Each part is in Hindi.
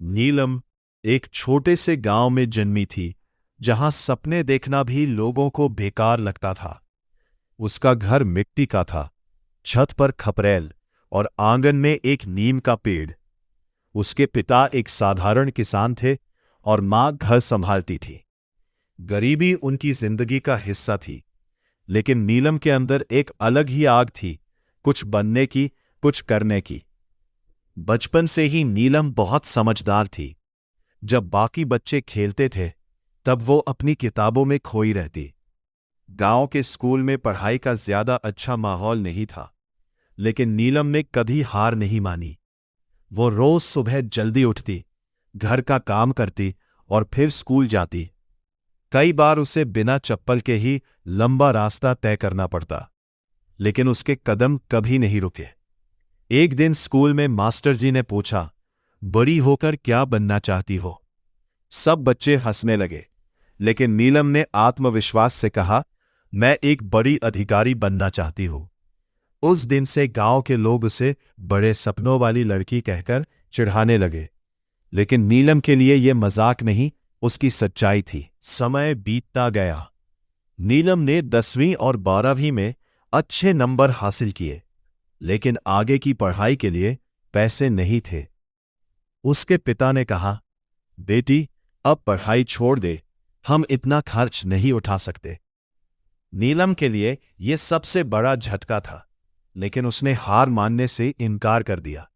नीलम एक छोटे से गांव में जन्मी थी, जहां सपने देखना भी लोगों को बेकार लगता था। उसका घर मिट्टी का था, छत पर खपरेल और आंगन में एक नीम का पेड़। उसके पिता एक साधारण किसान थे और मां घर संभालती थी। गरीबी उनकी जिंदगी का हिस्सा थी, लेकिन नीलम के अंदर एक अलग ही आग थी, कुछ बनने की, कुछ करने की। बचपन से ही नीलम बहुत समझदार थी। जब बाकी बच्चे खेलते थे, तब वो अपनी किताबों में खोई रहती। गांव के स्कूल में पढ़ाई का ज्यादा अच्छा माहौल नहीं था, लेकिन नीलम ने कभी हार नहीं मानी। वो रोज सुबह जल्दी उठती, घर का काम करती और फिर स्कूल जाती। कई बार उसे बिना चप्पल के ही लंबा रास्ता तय करना पड़ता, लेकिन उसके कदम कभी नहीं रुके। एक दिन स्कूल में मास्टर जी ने पूछा, बड़ी होकर क्या बनना चाहती हो? सब बच्चे हंसने लगे, लेकिन नीलम ने आत्मविश्वास से कहा, मैं एक बड़ी अधिकारी बनना चाहती हूं। उस दिन से गांव के लोग उसे बड़े सपनों वाली लड़की कहकर चिढ़ाने लगे, लेकिन नीलम के लिए यह मजाक नहीं, उसकी सच्चाई थी। समय बीतता गया। नीलम ने 10वीं और 12वीं में अच्छे नंबर हासिल किए, लेकिन आगे की पढ़ाई के लिए पैसे नहीं थे। उसके पिता ने कहा, बेटी, अब पढ़ाई छोड़ दे, हम इतना खर्च नहीं उठा सकते। नीलम के लिए यह सबसे बड़ा झटका था, लेकिन उसने हार मानने से इनकार कर दिया।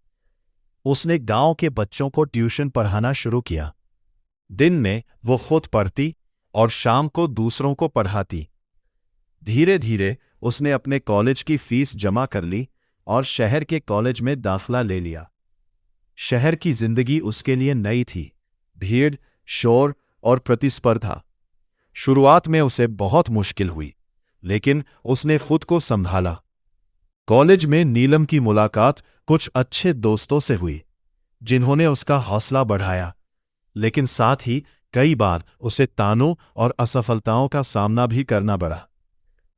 उसने गांव के बच्चों को ट्यूशन पढ़ाना शुरू किया। दिन में वो खुद पढ़ती और शाम को दूसरों को पढ़ाती। धीरे धीरे उसने अपने कॉलेज की फीस जमा कर ली और शहर के कॉलेज में दाखिला ले लिया। शहर की जिंदगी उसके लिए नई थी, भीड़, शोर और प्रतिस्पर्धा। शुरुआत में उसे बहुत मुश्किल हुई, लेकिन उसने खुद को संभाला। कॉलेज में नीलम की मुलाकात कुछ अच्छे दोस्तों से हुई, जिन्होंने उसका हौसला बढ़ाया, लेकिन साथ ही कई बार उसे तानों और असफलताओं का सामना भी करना पड़ा।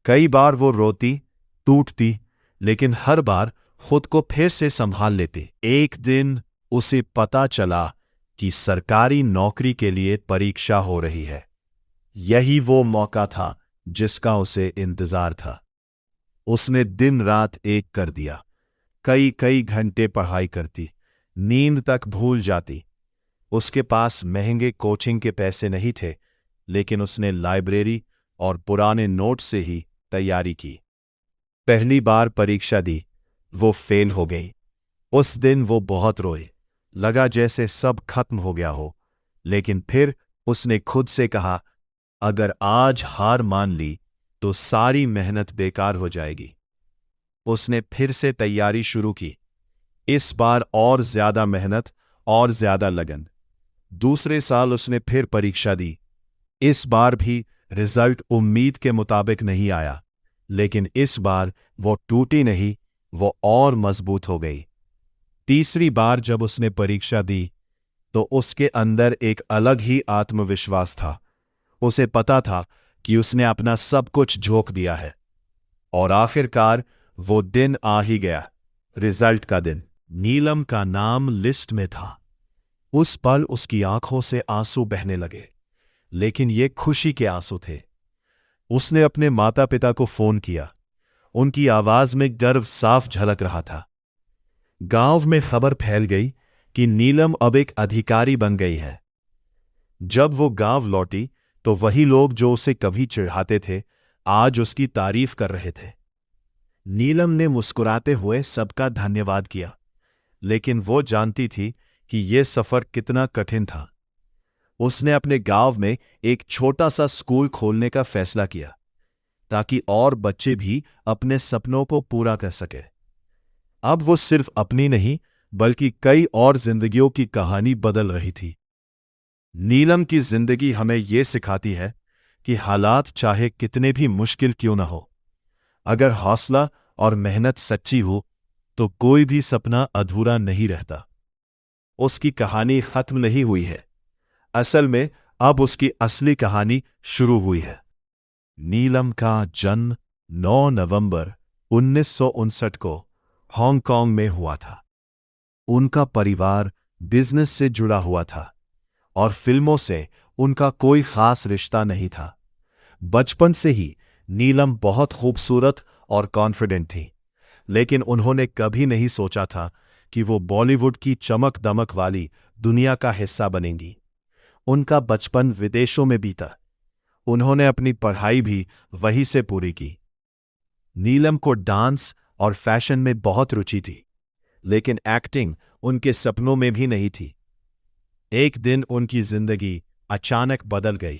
कई बार वो रोती, टूटती, लेकिन हर बार खुद को फिर से संभाल लेती। एक दिन उसे पता चला कि सरकारी नौकरी के लिए परीक्षा हो रही है। यही वो मौका था जिसका उसे इंतजार था। उसने दिन रात एक कर दिया, कई कई घंटे पढ़ाई करती, नींद तक भूल जाती। उसके पास महंगे कोचिंग के पैसे नहीं थे, लेकिन उसने लाइब्रेरी और पुराने नोट से ही तैयारी की। पहली बार परीक्षा दी, वो फेल हो गई। उस दिन वो बहुत रोए, लगा जैसे सब खत्म हो गया हो। लेकिन फिर उसने खुद से कहा, अगर आज हार मान ली तो सारी मेहनत बेकार हो जाएगी। उसने फिर से तैयारी शुरू की, इस बार और ज्यादा मेहनत और ज्यादा लगन। दूसरे साल उसने फिर परीक्षा दी। इस बार भी रिजल्ट उम्मीद के मुताबिक नहीं आया, लेकिन इस बार वो टूटी नहीं, वो और मजबूत हो गई। तीसरी बार जब उसने परीक्षा दी, तो उसके अंदर एक अलग ही आत्मविश्वास था। उसे पता था कि उसने अपना सब कुछ झोंक दिया है। और आखिरकार वो दिन आ ही गया, रिजल्ट का दिन। नीलम का नाम लिस्ट में था। उस पल उसकी आंखों से आंसू बहने लगे, लेकिन ये खुशी के आंसू थे। उसने अपने माता पिता को फोन किया। उनकी आवाज में गर्व साफ झलक रहा था। गांव में खबर फैल गई कि नीलम अब एक अधिकारी बन गई है। जब वो गांव लौटी, तो वही लोग जो उसे कभी चिढ़ाते थे, आज उसकी तारीफ कर रहे थे। नीलम ने मुस्कुराते हुए सबका धन्यवाद किया, लेकिन वो जानती थी कि यह सफर कितना कठिन था। उसने अपने गांव में एक छोटा सा स्कूल खोलने का फैसला किया, ताकि और बच्चे भी अपने सपनों को पूरा कर सके। अब वो सिर्फ अपनी नहीं, बल्कि कई और जिंदगियों की कहानी बदल रही थी। नीलम की जिंदगी हमें यह सिखाती है कि हालात चाहे कितने भी मुश्किल क्यों न हो, अगर हौसला और मेहनत सच्ची हो, तो कोई भी सपना अधूरा नहीं रहता। उसकी कहानी खत्म नहीं हुई है। असल में अब उसकी असली कहानी शुरू हुई है। नीलम का जन्म 9 नवंबर 1959 को हांगकांग में हुआ था। उनका परिवार बिजनेस से जुड़ा हुआ था और फिल्मों से उनका कोई खास रिश्ता नहीं था। बचपन से ही नीलम बहुत खूबसूरत और कॉन्फिडेंट थी, लेकिन उन्होंने कभी नहीं सोचा था कि वो बॉलीवुड की चमक दमक वाली दुनिया का हिस्सा बनेंगी। उनका बचपन विदेशों में बीता। उन्होंने अपनी पढ़ाई भी वहीं से पूरी की। नीलम को डांस और फैशन में बहुत रुचि थी, लेकिन एक्टिंग उनके सपनों में भी नहीं थी। एक दिन उनकी जिंदगी अचानक बदल गई।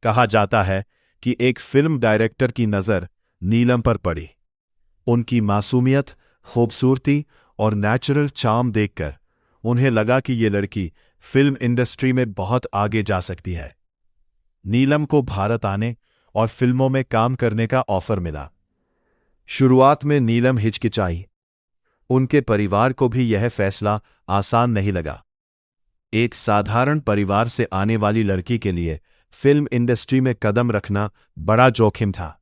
कहा जाता है कि एक फिल्म डायरेक्टर की नज़र नीलम पर पड़ी। उनकी मासूमियत, खूबसूरती और नेचुरल चार्म देखकर उन्हें लगा कि ये लड़की फिल्म इंडस्ट्री में बहुत आगे जा सकती है। नीलम को भारत आने और फिल्मों में काम करने का ऑफर मिला। शुरुआत में नीलम हिचकिचाई। उनके परिवार को भी यह फैसला आसान नहीं लगा। एक साधारण परिवार से आने वाली लड़की के लिए फिल्म इंडस्ट्री में कदम रखना बड़ा जोखिम था,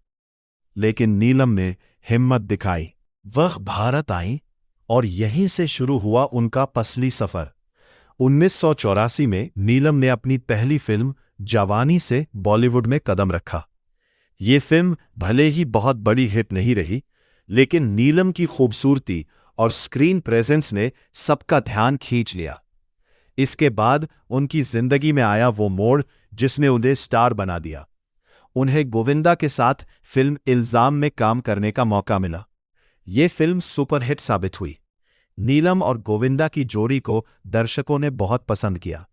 लेकिन नीलम ने हिम्मत दिखाई। वह भारत आई और यहीं से शुरू हुआ उनका पसली सफर। 1984 में नीलम ने अपनी पहली फिल्म जवानी से बॉलीवुड में कदम रखा। ये फिल्म भले ही बहुत बड़ी हिट नहीं रही, लेकिन नीलम की खूबसूरती और स्क्रीन प्रेजेंस ने सबका ध्यान खींच लिया। इसके बाद उनकी जिंदगी में आया वो मोड़ जिसने उन्हें स्टार बना दिया। उन्हें गोविंदा के साथ फिल्म इल्जाम में काम करने का मौका मिला। ये फिल्म सुपरहिट साबित हुई। नीलम और गोविंदा की जोड़ी को दर्शकों ने बहुत पसंद किया।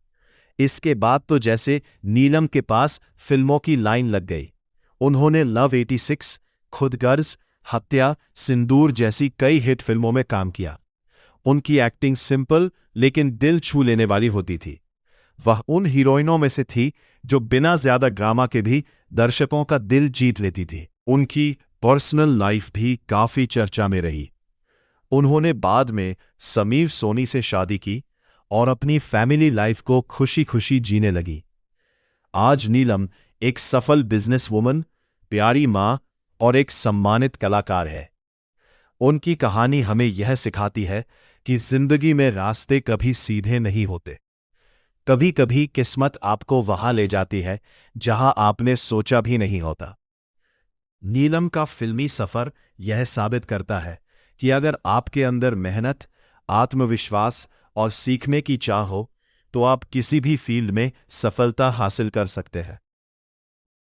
इसके बाद तो जैसे नीलम के पास फिल्मों की लाइन लग गई। उन्होंने लव 86, खुदगर्ज, हत्या, सिंदूर जैसी कई हिट फिल्मों में काम किया। उनकी एक्टिंग सिंपल लेकिन दिल छू लेने वाली होती थी। वह उन हीरोइनों में से थी जो बिना ज्यादा ड्रामा के भी दर्शकों का दिल जीत लेती थी। उनकी पर्सनल लाइफ भी काफी चर्चा में रही। उन्होंने बाद में समीर सोनी से शादी की और अपनी फैमिली लाइफ को खुशी खुशी जीने लगी। आज नीलम एक सफल बिजनेस वुमन, प्यारी मां और एक सम्मानित कलाकार है। उनकी कहानी हमें यह सिखाती है कि जिंदगी में रास्ते कभी सीधे नहीं होते। कभी कभी किस्मत आपको वहां ले जाती है जहां आपने सोचा भी नहीं होता। नीलम का फिल्मी सफर यह साबित करता है कि अगर आपके अंदर मेहनत, आत्मविश्वास और सीखने की चाह हो, तो आप किसी भी फील्ड में सफलता हासिल कर सकते हैं।